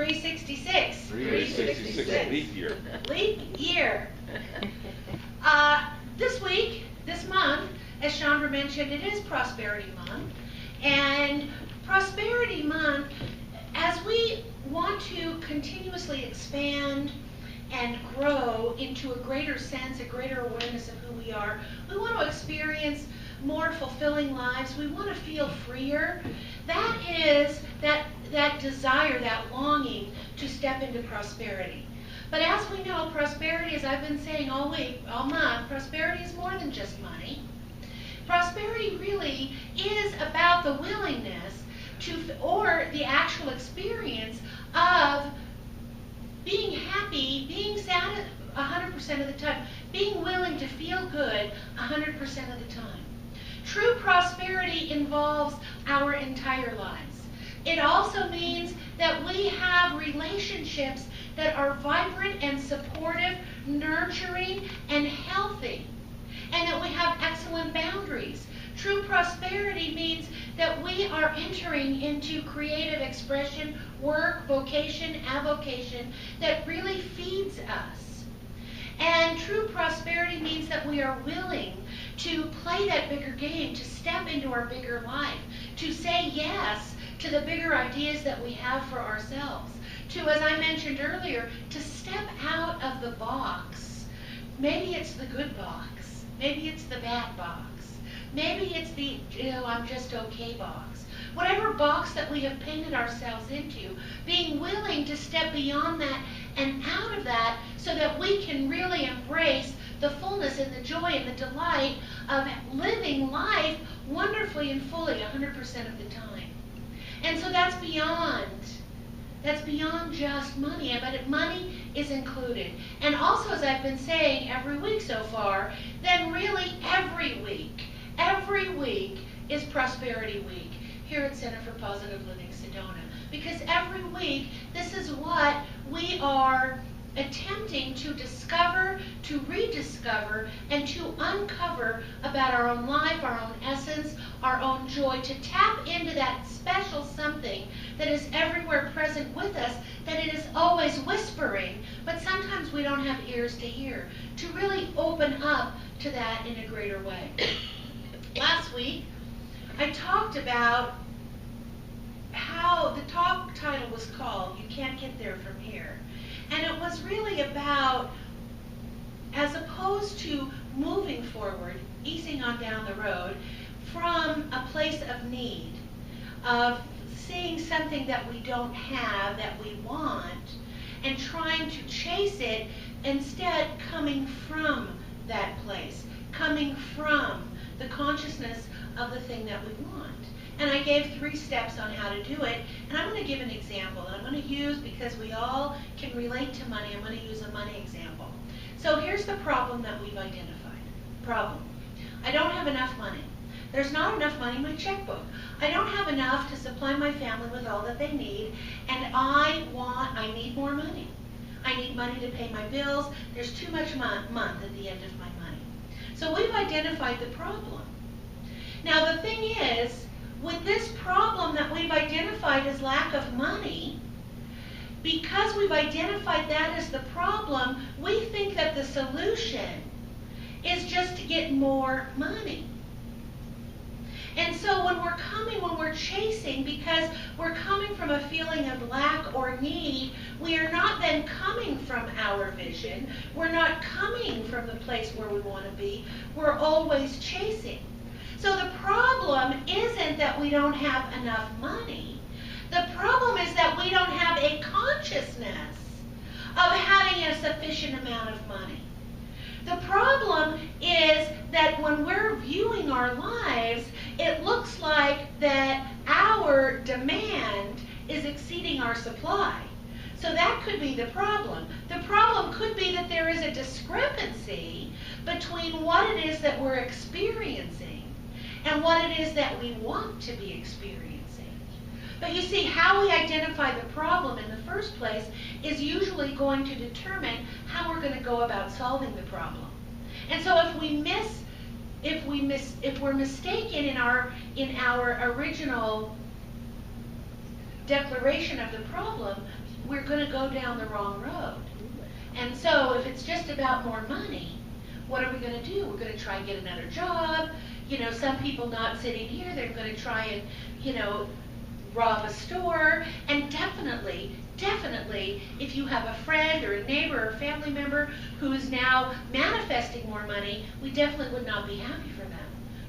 366. 366. Leap year. Leap year. This month, as Chandra mentioned, it is Prosperity Month. And Prosperity Month, as we want to continuously expand and grow into a greater sense, a greater awareness of who we are, we want to experience more fulfilling lives. We want to feel freer. That is that desire, that longing to step into prosperity. But as we know, prosperity, as I've been saying all week, all month, prosperity is more than just money. Prosperity really is about the willingness to, or the actual experience of being happy, being sad 100% of the time, being willing to feel good 100% of the time. True prosperity involves our entire lives. It also means that we have relationships that are vibrant and supportive, nurturing and healthy, and that we have excellent boundaries. True prosperity means that we are entering into creative expression, work, vocation, avocation that really feeds us. And true prosperity means that we are willing to play that bigger game, to step into our bigger life, to say yes to the bigger ideas that we have for ourselves, to, as I mentioned earlier, to step out of the box. Maybe it's the good box. Maybe it's the bad box. Maybe it's the, I'm just okay box. Whatever box that we have painted ourselves into, being willing to step beyond that and out of that so that we can really embrace the fullness and the joy and the delight of living life wonderfully and fully 100% of the time. And so that's beyond just money, but money is included. And also, as I've been saying every week so far, then really every week is Prosperity Week here at Center for Positive Living Sedona. Because every week, this is what we are attempting to discover, to rediscover, and to uncover about our own life, our own essence, our own joy, to tap into that special something that is everywhere present with us, that it is always whispering, but sometimes we don't have ears to hear, to really open up to that in a greater way. Last week, I talked about how the talk title was called, You Can't Get There From Here. And it was really about, as opposed to moving forward, easing on down the road, from a place of need, of seeing something that we don't have, that we want, and trying to chase it, instead coming from that place, coming from the consciousness of the thing that we want. And I gave 3 steps on how to do it, and I'm going to give an example. And I'm going to use, because we all can relate to money, I'm going to use a money example. So here's the problem that we've identified. Problem. I don't have enough money. There's not enough money in my checkbook. I don't have enough to supply my family with all that they need, and I need more money. I need money to pay my bills. There's too much month at the end of my money. So we've identified the problem. Now the thing is, with this problem that we've identified as lack of money, because we've identified that as the problem, we think that the solution is just to get more money. And so when we're chasing, because we're coming from a feeling of lack or need, we are not then coming from our vision. We're not coming from the place where we want to be. We're always chasing. So the problem isn't that we don't have enough money. The problem is that we don't have a consciousness of having a sufficient amount of money. The problem is that when we're viewing our lives, it looks like that our demand is exceeding our supply. So that could be the problem. The problem could be that there is a discrepancy between what it is that we're experiencing and what it is that we want to be experiencing. But you see, how we identify the problem in the first place is usually going to determine how we're going to go about solving the problem. And so if we're mistaken in our original declaration of the problem, we're going to go down the wrong road. And so if it's just about more money, what are we going to do? We're going to try and get another job. You know, some people not sitting here, they're going to try and, you know, rob a store. And definitely, if you have a friend or a neighbor or a family member who is now manifesting more money, we definitely would not be happy for them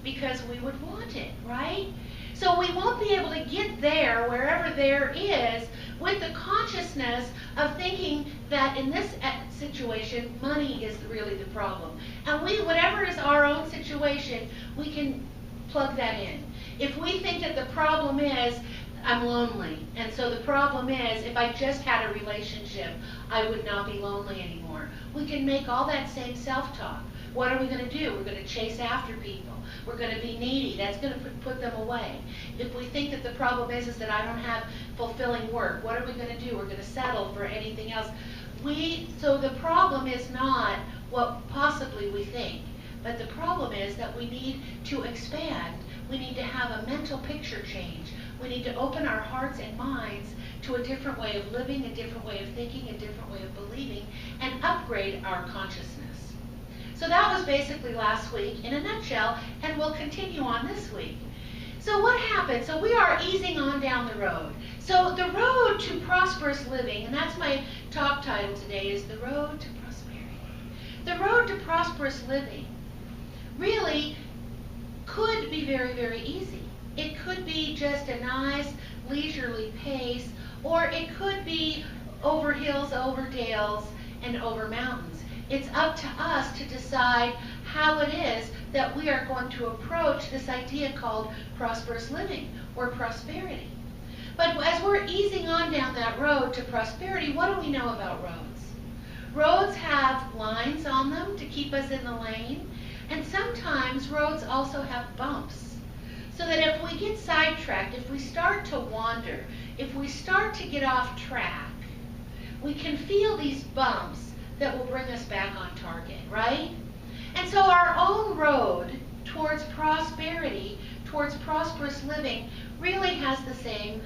because we would want it, right? So we won't be able to get there, wherever there is, with the consciousness of thinking that in this situation, money is really the problem. And whatever is our own situation, we can plug that in. If we think that the problem is, I'm lonely, and so the problem is, if I just had a relationship, I would not be lonely anymore. We can make all that same self-talk. What are we going to do? We're going to chase after people. We're going to be needy. That's going to put them away. If we think that the problem is that I don't have fulfilling work, what are we going to do? We're going to settle for anything else. So the problem is not what possibly we think, but the problem is that we need to expand. We need to have a mental picture change. We need to open our hearts and minds to a different way of living, a different way of thinking, a different way of believing, and upgrade our consciousness. So that was basically last week in a nutshell, and we'll continue on this week. So what happened? So we are easing on down the road. So the road to prosperous living, and that's my talk title today, is The Road to Prosperity. The road to prosperous living really could be very, very easy. It could be just a nice, leisurely pace, or it could be over hills, over dales, and over mountains. It's up to us to decide how it is that we are going to approach this idea called prosperous living or prosperity. But as we're easing on down that road to prosperity, what do we know about roads? Roads have lines on them to keep us in the lane, and sometimes roads also have bumps. So that if we get sidetracked, if we start to wander, if we start to get off track, we can feel these bumps that will bring us back on target, right? And so our own road towards prosperity, towards prosperous living, really has the same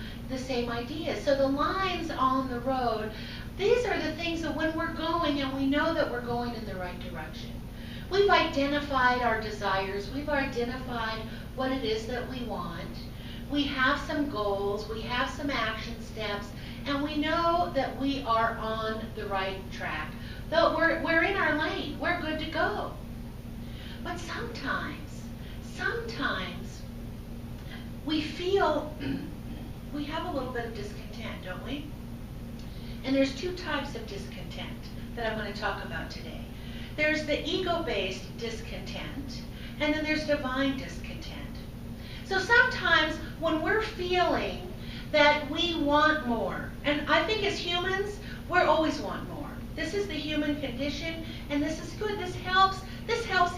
idea. So the lines on the road, these are the things that when we're going and we know that we're going in the right direction. We've identified our desires, we've identified what it is that we want. We have some goals, we have some action steps, and we know that we are on the right track. Though we're in our lane, we're good to go. But sometimes we feel we have a little bit of discontent, don't we? And there's two types of discontent that I'm going to talk about today. There's the ego-based discontent, and then there's divine discontent. So sometimes when we're feeling that we want more, and I think as humans, we always want more. This is the human condition, and this is good. This helps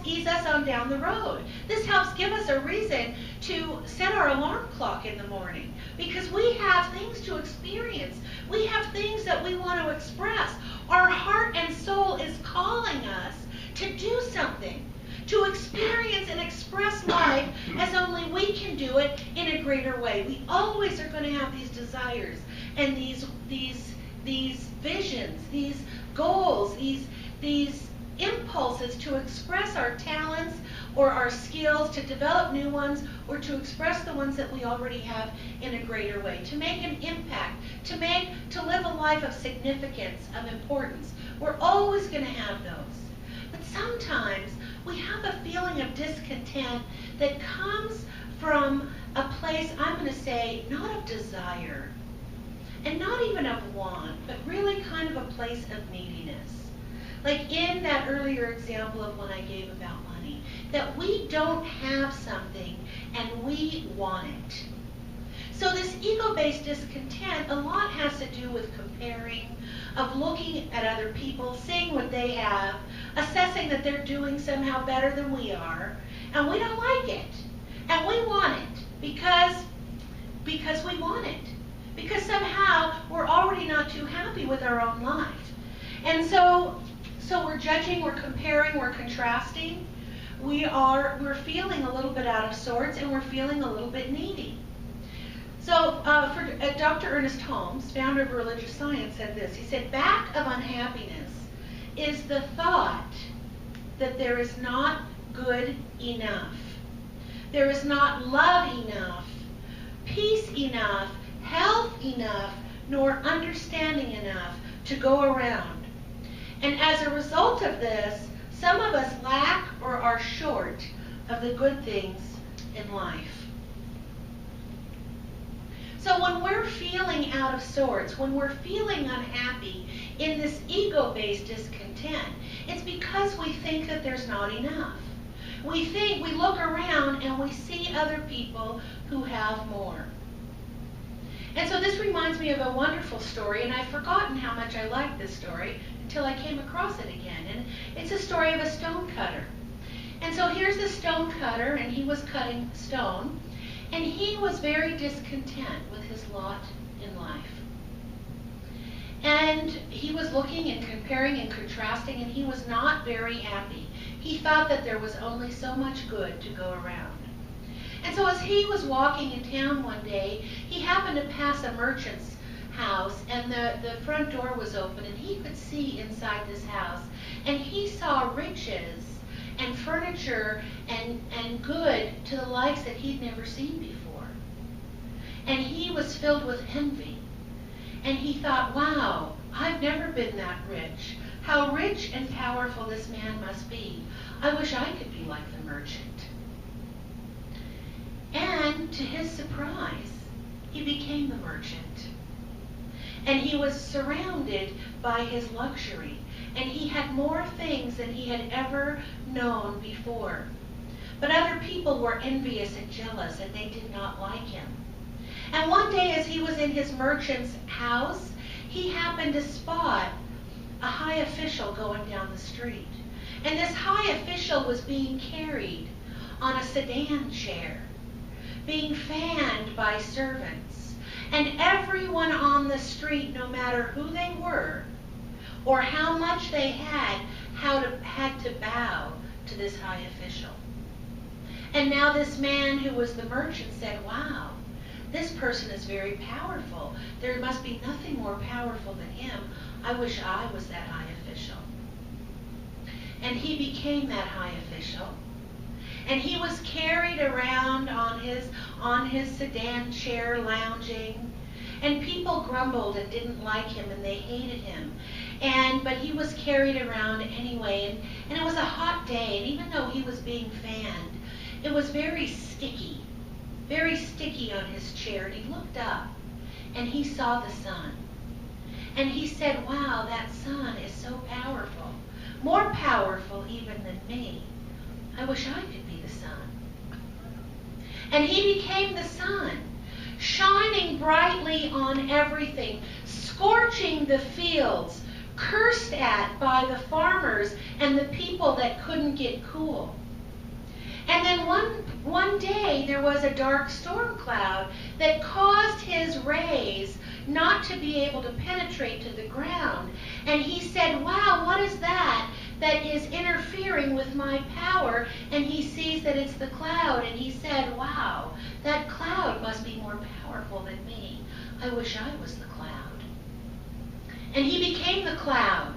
ease us on down the road. This helps give us a reason to set our alarm clock in the morning, because we have things to experience. We have things that we want to express. Our heart and soul is calling us to do something, to experience and express life as only we can do it in a greater way. We always are going to have these desires and these visions, these goals, these impulses to express our talents or our skills, to develop new ones, or to express the ones that we already have in a greater way, to make an impact, to live a life of significance, of importance. We're always going to have those. But sometimes we have a feeling of discontent that comes from a place, I'm going to say, not of desire, and not even of want, but really kind of a place of neediness. Like in that earlier example of when I gave about money, that we don't have something and we want it. So this ego-based discontent, a lot has to do with comparing, of looking at other people, seeing what they have, assessing that they're doing somehow better than we are, and we don't like it. And we want it because we want it. Because somehow we're already not too happy with our own life. And so we're judging, we're comparing, we're contrasting. We're feeling a little bit out of sorts, and we're feeling a little bit needy. So Dr. Ernest Holmes, founder of religious science, said this. He said, back of unhappiness is the thought that there is not good enough. There is not love enough, peace enough, health enough, nor understanding enough to go around. And as a result of this, some of us lack or are short of the good things in life. So when we're feeling out of sorts, when we're feeling unhappy in this ego-based discontent, it's because we think that there's not enough. We look around and we see other people who have more. And so this reminds me of a wonderful story, and I've forgotten how much I liked this story until I came across it again. And it's a story of a stone cutter. And so here's the stone cutter, and he was cutting stone, and he was very discontent with his lot in life. And he was looking and comparing and contrasting, and he was not very happy. He thought that there was only so much good to go around. And so as he was walking in town one day, he happened to pass a merchant's house, and the front door was open, and he could see inside this house. And he saw riches and furniture and good to the likes that he'd never seen before. And he was filled with envy. And he thought, wow, I've never been that rich. How rich and powerful this man must be. I wish I could be like the merchant. And to his surprise, he became the merchant. And he was surrounded by his luxury. And he had more things than he had ever known before. But other people were envious and jealous, and they did not like him. And one day as he was in his merchant's house, he happened to spot a high official going down the street. And this high official was being carried on a sedan chair, being fanned by servants. And everyone on the street, no matter who they were or how much they had to bow to this high official. And now this man who was the merchant said, wow, this person is very powerful. There must be nothing more powerful than him. I wish I was that high official. And he became that high official. And he was carried around on his sedan chair lounging. And people grumbled and didn't like him, and they hated him. But he was carried around anyway. And it was a hot day. And even though he was being fanned, it was very sticky on his chair. And he looked up and he saw the sun. And he said, wow, that sun is so powerful. More powerful even than me. I wish I could be the sun. And he became the sun, shining brightly on everything, scorching the fields, cursed at by the farmers and the people that couldn't get cool. And then one day there was a dark storm cloud that caused his rays not to be able to penetrate to the ground. And he said, wow, what is that is interfering with my power? And he sees that it's the cloud, and he said, wow, that cloud must be more powerful than me. I wish I was the cloud. And he became the cloud.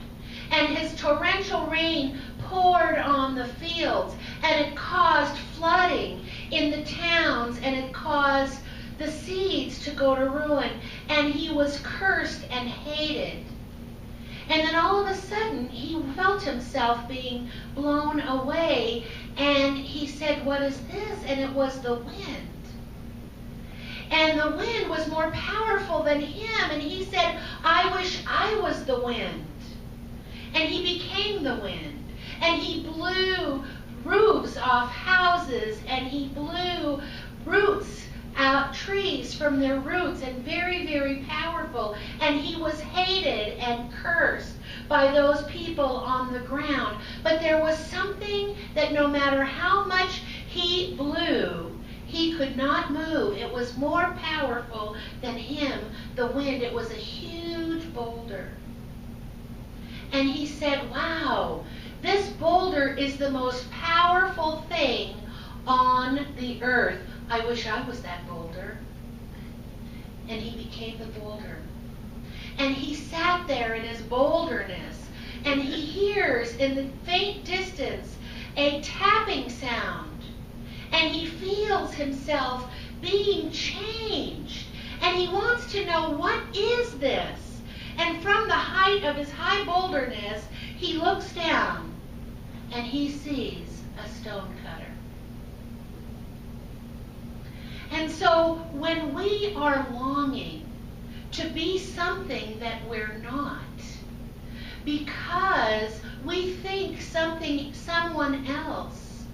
And his torrential rain poured on the fields, and it caused flooding in the towns, and it caused the seeds to go to ruin, and he was cursed and hated. And then all of a sudden, he felt himself being blown away, and he said, what is this? And it was the wind. And the wind was more powerful than him, and he said, I wish I was the wind. And he became the wind. And he blew roofs off houses, and he blew roots out, trees from their roots, and very, very powerful. And he was hated and cursed by those people on the ground. But there was something that no matter how much he blew, he could not move. It was more powerful than him, the wind. It was a huge boulder. And he said, wow, this boulder is the most powerful thing on the earth. I wish I was that boulder. and he became the boulder. And he sat there in his boulderness, and he hears in the faint distance a tapping sound, and he feels himself being changed, and he wants to know, what is this? And from the height of his high boulderness, he looks down, and he sees a stone cutter. And so when we are longing to be something that we're not, because we think someone else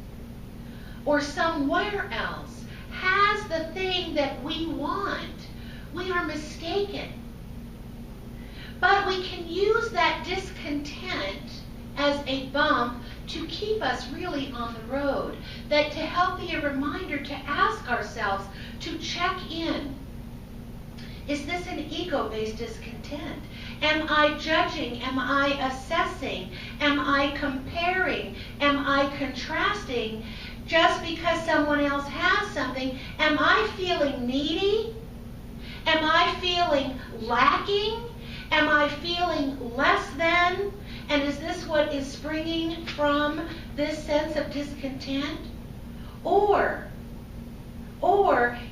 or somewhere else has the thing that we want, we are mistaken. But we can use that discontent as a bump to keep us really on the road, that to help be a reminder to ask ourselves, to check in. Is this an ego-based discontent? Am I judging? Am I assessing? Am I comparing? Am I contrasting? Just because someone else has something, am I feeling needy? Am I feeling lacking? Am I feeling less than? And is this what is springing from this sense of discontent? Or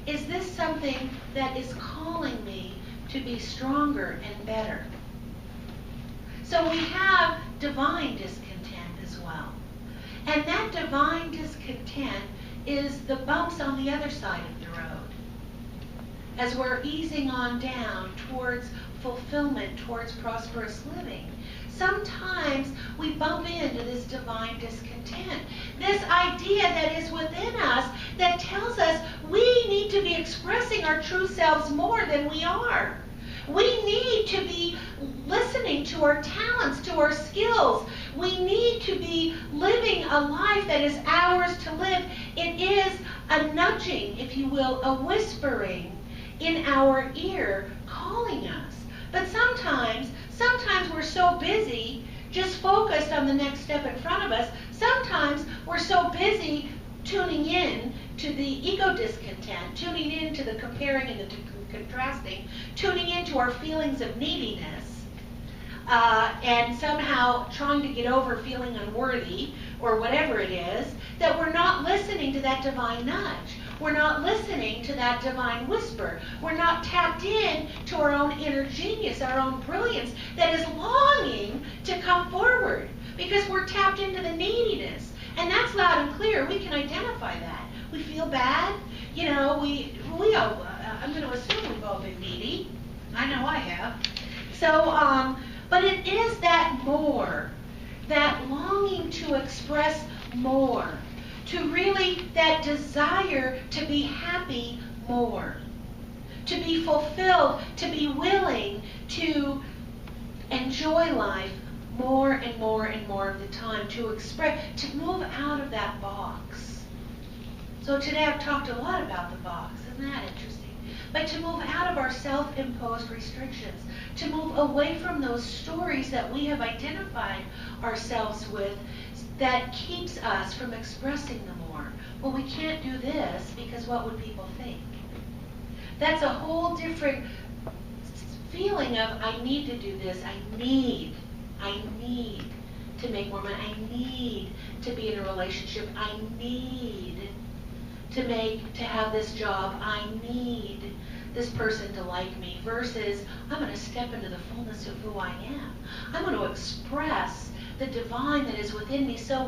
is this something that is calling me to be stronger and better? So we have divine discontent as well. And that divine discontent is the bumps on the other side of the road. As we're easing on down towards fulfillment, towards prosperous living, sometimes we bump into this divine discontent. This idea that is within us that tells us we need to be expressing our true selves more than we are. We need to be listening to our talents, to our skills. We need to be living a life that is ours to live. It is a nudging, if you will, a whispering in our ear, calling us. But sometimes we're so busy just focused on the next step in front of us. Sometimes we're so busy tuning in to the ego discontent, tuning in to the comparing and the contrasting, tuning into our feelings of neediness, and somehow trying to get over feeling unworthy or whatever it is, that we're not listening to that divine nudge. We're not listening to that divine whisper. We're not tapped in to our own inner genius, our own brilliance that is longing to come forward, because we're tapped into the neediness. And that's loud and clear. We can identify that. We feel bad. You know, we all, I'm going to assume we've all been needy. I know I have. So, but it is that more, that longing to express more, to really that desire to be happy more, to be fulfilled, to be willing to enjoy life more and more and more of the time, to express, to move out of that box. So today I've talked a lot about the box. Isn't that interesting? But to move out of our self-imposed restrictions, to move away from those stories that we have identified ourselves with that keeps us from expressing them more. Well, we can't do this because what would people think? That's a whole different feeling of, I need to do this, I need to make more money, I need to be in a relationship, I need to have this job, I need this person to like me, versus I'm going to step into the fullness of who I am. I'm going to express the divine that is within me so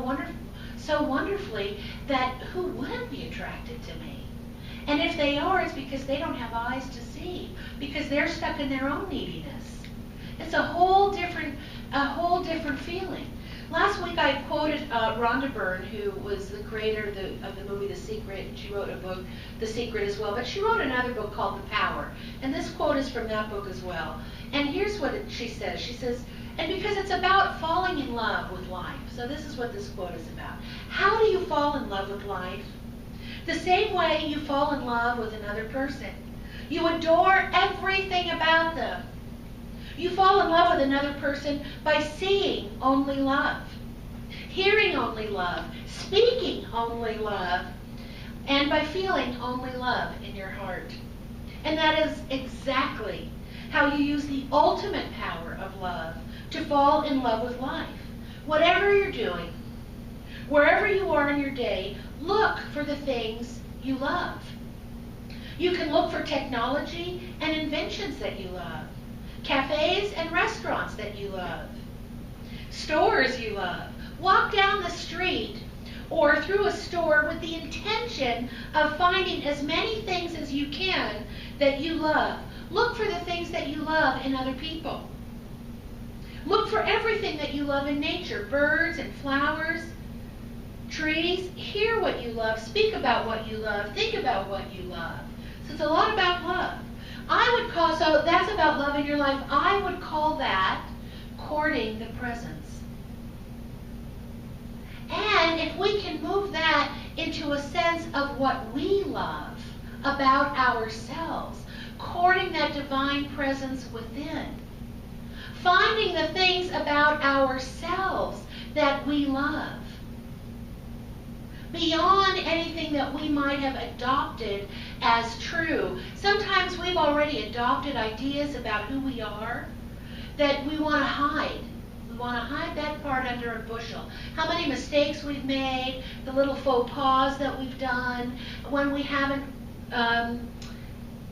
wonderfully that who wouldn't be attracted to me? And if they are, it's because they don't have eyes to see, because they're stuck in their own neediness. It's a whole different feeling. Last week I quoted Rhonda Byrne, who was the creator of the movie The Secret. She wrote a book, The Secret, as well, but she wrote another book called The Power. And this quote is from that book as well. And here's what she says. She says, and because it's about falling in love with life. So this is what this quote is about. How do you fall in love with life? The same way you fall in love with another person. You adore everything about them. You fall in love with another person by seeing only love, hearing only love, speaking only love, and by feeling only love in your heart. And that is exactly how you use the ultimate power of love to fall in love with life. Whatever you're doing, wherever you are in your day, look for the things you love. You can look for technology and inventions that you love, cafes and restaurants that you love, stores you love. Walk down the street or through a store with the intention of finding as many things as you can that you love. Look for the things that you love in other people. Look for everything that you love in nature, birds and flowers, trees. Hear what you love, speak about what you love, think about what you love. So it's a lot about love. So that's about love in your life. I would call that courting the presence. And if we can move that into a sense of what we love about ourselves, courting that divine presence within, finding the things about ourselves that we love, beyond anything that we might have adopted as true. Sometimes we've already adopted ideas about who we are that we want to hide. We want to hide that part under a bushel. How many mistakes we've made, the little faux pas that we've done, when we haven't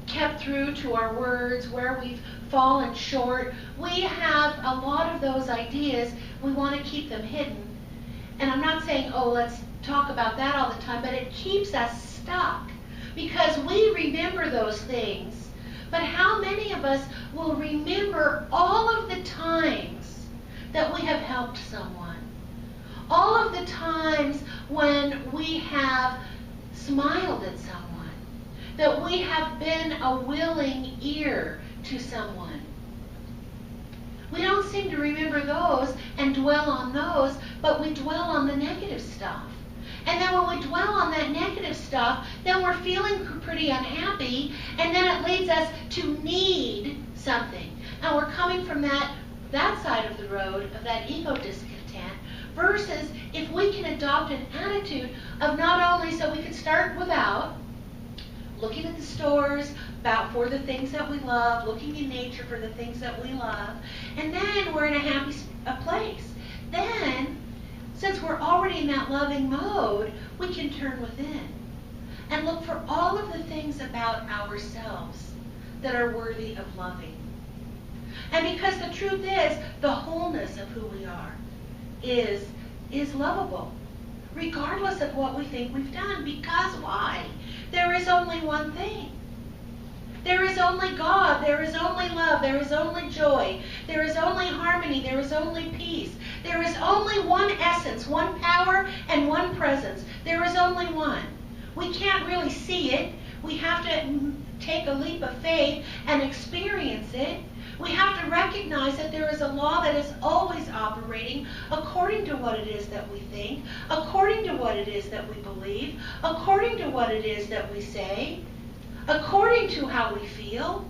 kept through to our words, where we've fallen short. We have a lot of those ideas. We want to keep them hidden. And I'm not saying, oh, let's talk about that all the time, but it keeps us stuck because we remember those things. But how many of us will remember all of the times that we have helped someone? All of the times when we have smiled at someone, that we have been a willing ear to someone. We don't seem to remember those and dwell on those, but we dwell on the negative stuff. And then when we dwell on that negative stuff, then we're feeling pretty unhappy, and then it leads us to need something. And we're coming from that side of the road, of that ego discontent, versus if we can adopt an attitude of not only, so we can start without, looking at the stores for the things that we love, looking in nature for the things that we love, and then we're in a happy place. Then, since we're already in that loving mode, we can turn within and look for all of the things about ourselves that are worthy of loving. And because the truth is, the wholeness of who we are is lovable, regardless of what we think we've done. Because why? There is only one thing. There is only God. There is only love. There is only joy. There is only harmony. There is only peace. There is only one essence, one power, and one presence. There is only one. We can't really see it. We have to take a leap of faith and experience it. We have to recognize that there is a law that is always operating according to what it is that we think, according to what it is that we believe, according to what it is that we say, according to how we feel.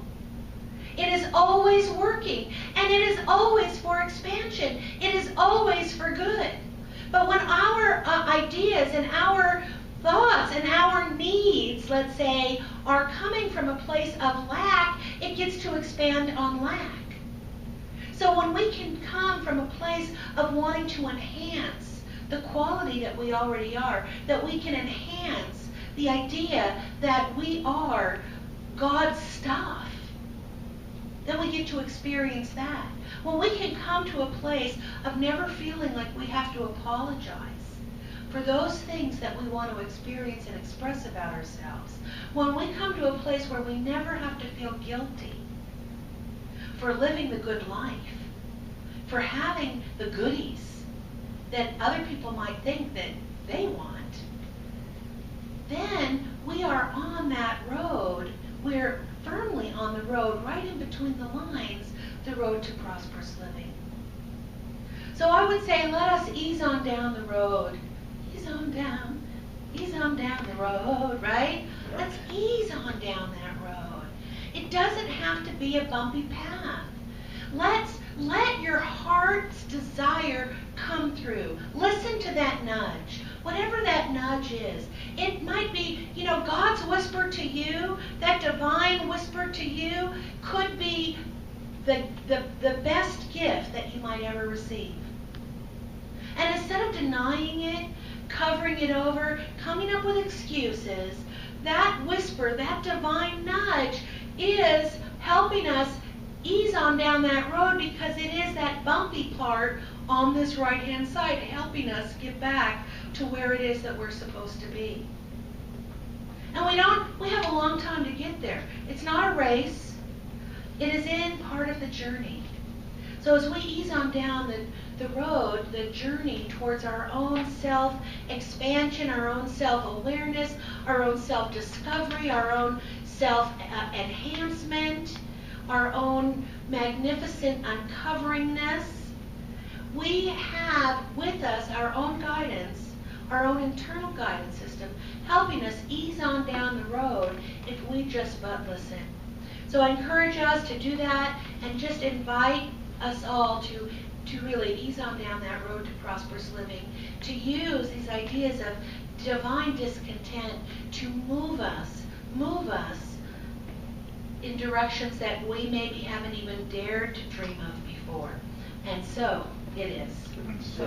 It is always working, and it is always for expansion. It is always for good. But when our ideas and our thoughts and our needs, let's say, are coming from a place of lack, it gets to expand on lack. So when we can come from a place of wanting to enhance the quality that we already are, that we can enhance the idea that we are God's stuff, then we get to experience that. When we can come to a place of never feeling like we have to apologize for those things that we want to experience and express about ourselves, when we come to a place where we never have to feel guilty for living the good life, for having the goodies that other people might think that they want, then we are on that road. We're firmly on the road, right in between the lines, the road to prosperous living. So I would say, let us ease on down the road. Ease on down the road, right? Let's ease on down that road. It doesn't have to be a bumpy path. Let your heart's desire come through. Listen to that nudge. whatever that nudge is. It might be, God's whisper to you, that divine whisper to you could be the best gift that you might ever receive. And instead of denying it, covering it over, coming up with excuses, that whisper, that divine nudge is helping us ease on down that road, because it is that bumpy part on this right-hand side helping us get back to where it is that we're supposed to be. And we have a long time to get there. It's not a race. It is in part of the journey. So as we ease on down the road, the journey towards our own self-expansion, our own self-awareness, our own self-discovery, our own self-enhancement, our own magnificent uncoveringness, we have with us our own guidance, our own internal guidance system, helping us ease on down the road if we just but listen. So I encourage us to do that, and just invite us all to really ease on down that road to prosperous living, to use these ideas of divine discontent to move us in directions that we maybe haven't even dared to dream of before. And so it is. So